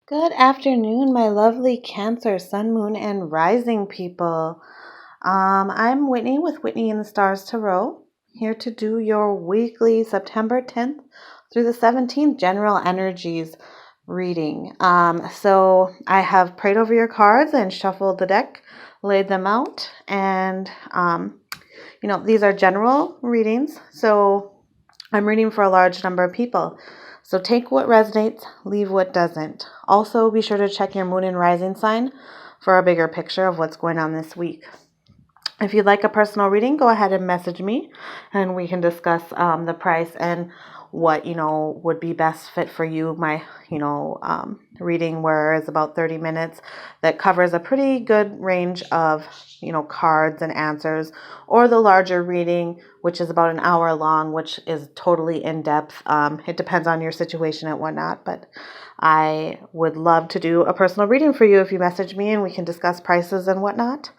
Good afternoon, my lovely Cancer, Sun, Moon, and Rising people. I'm Whitney with Whitney in the Stars Tarot, here to do your weekly September 10th through the 17th general energies reading. So I have prayed over your cards and shuffled the deck, laid them out, and these are general readings. So I'm reading for a large number of people. So take what resonates, leave what doesn't. Also, be sure to check your moon and rising sign for a bigger picture of what's going on this week. If you'd like a personal reading, go ahead and message me and we can discuss the price and what, would be best fit for you. My, reading where is about 30 minutes that covers a pretty good range of, cards and answers, or the larger reading, which is about an hour long, which is totally in depth. It depends on your situation and whatnot, but I would love to do a personal reading for you if you message me and we can discuss prices and whatnot.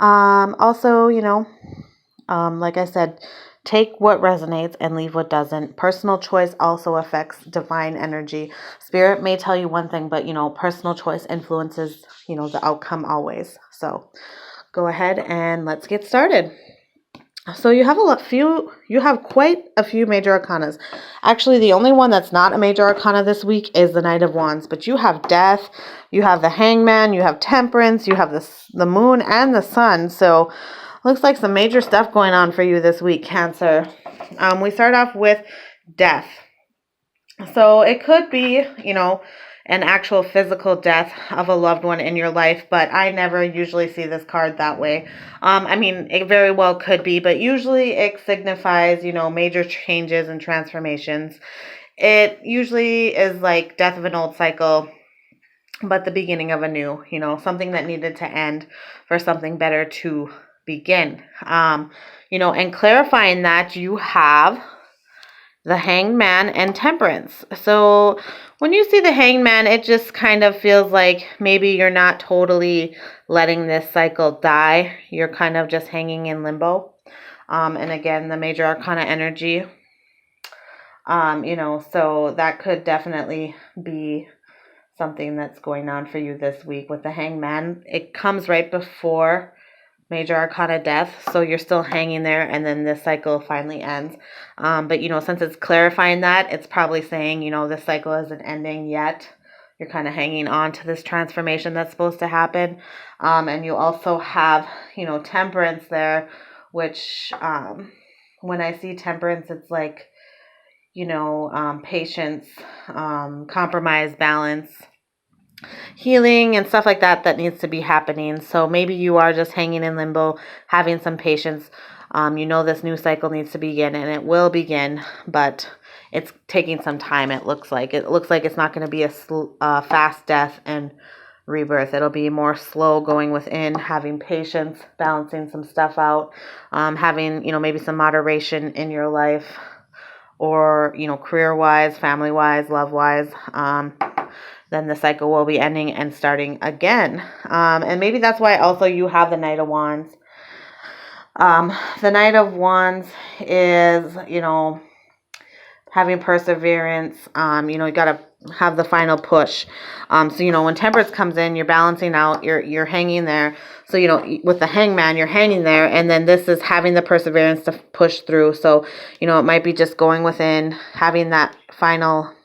Also, like I said, take what resonates and leave what doesn't. Personal choice also affects divine energy. Spirit may tell you one thing, but, personal choice influences, the outcome always. So go ahead and let's get started. So you have quite a few major arcanas. Actually, the only one that's not a major arcana this week is the Knight of Wands, but you have Death, you have the Hangman, you have Temperance, you have the Moon and the Sun. So looks like some major stuff going on for you this week, Cancer. We start off with Death. So it could be, an actual physical death of a loved one in your life, but I never usually see this card that way. It very well could be, but usually it signifies, major changes and transformations. It usually is like death of an old cycle, but the beginning of a new, something that needed to end for something better to begin. And clarifying that, you have the Hanged Man and Temperance. So when you see the Hanged Man, it just kind of feels like maybe you're not totally letting this cycle die. You're kind of just hanging in limbo. And again, the major arcana energy, so that could definitely be something that's going on for you this week with the Hanged Man. It comes right before major arcana death, so you're still hanging there, and then this cycle finally ends. But since it's clarifying that, it's probably saying, this cycle isn't ending yet. You're kind of hanging on to this transformation that's supposed to happen. And you also have, Temperance there, which when I see Temperance, it's like, patience, compromise, balance, healing and stuff like that needs to be happening. So maybe you are just hanging in limbo, having some patience. This new cycle needs to begin, and it will begin, but it's taking some time. It looks like it's not going to be a fast death and rebirth. It'll be more slow, going within, having patience, balancing some stuff out, having maybe some moderation in your life, or career wise, family wise, love wise. Then the cycle will be ending and starting again. And maybe that's why also you have the Knight of Wands. The Knight of Wands is, having perseverance. You got to have the final push. So, when Temperance comes in, you're balancing out, you're hanging there. So, with the Hangman, you're hanging there, and then this is having the perseverance to push through. So, it might be just going within, having that final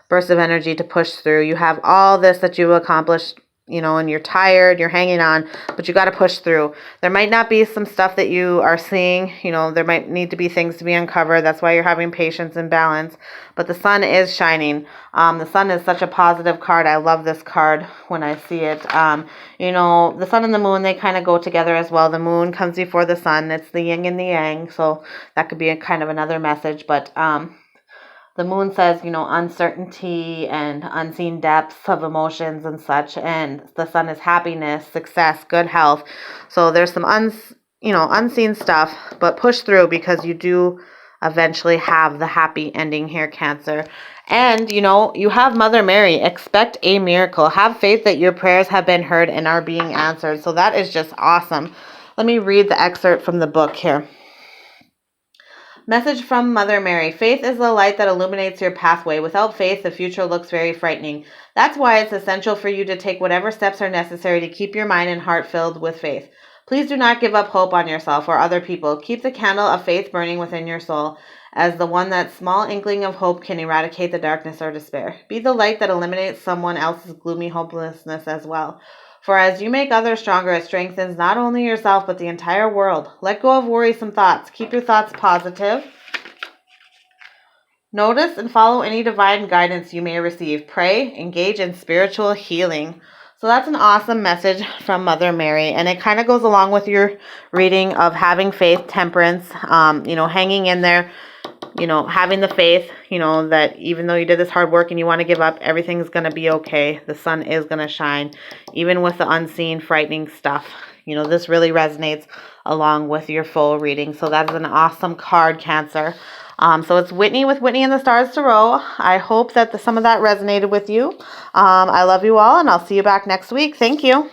burst of energy to push through. You have all this that you've accomplished, and you're tired, you're hanging on, but you got to push through. There might not be some stuff that you are seeing, there might need to be things to be uncovered. That's why you're having patience and balance, but the sun is shining. The sun is such a positive card. I love this card when I see it. The sun and the moon, they kind of go together as well. The moon comes before the sun. It's the yin and the yang, so that could be a kind of another message, but the moon says, uncertainty and unseen depths of emotions and such. And the sun is happiness, success, good health. So there's some unseen stuff, but push through, because you do eventually have the happy ending here, Cancer. And, you have Mother Mary. Expect a miracle. Have faith that your prayers have been heard and are being answered. So that is just awesome. Let me read the excerpt from the book here. Message from Mother Mary. Faith is the light that illuminates your pathway. Without faith, the future looks very frightening. That's why it's essential for you to take whatever steps are necessary to keep your mind and heart filled with faith. Please do not give up hope on yourself or other people. Keep the candle of faith burning within your soul, as the one that small inkling of hope can eradicate the darkness or despair. Be the light that eliminates someone else's gloomy hopelessness as well. For as you make others stronger, it strengthens not only yourself, but the entire world. Let go of worrisome thoughts. Keep your thoughts positive. Notice and follow any divine guidance you may receive. Pray, engage in spiritual healing. So that's an awesome message from Mother Mary. And it kind of goes along with your reading of having faith, temperance, hanging in there, having the faith, that even though you did this hard work and you want to give up, everything's going to be okay. The sun is going to shine, even with the unseen, frightening stuff. This really resonates along with your full reading. So that's an awesome card, Cancer. So it's Whitney with Whitney and the Stars Tarot. I hope that some of that resonated with you. I love you all, and I'll see you back next week. Thank you.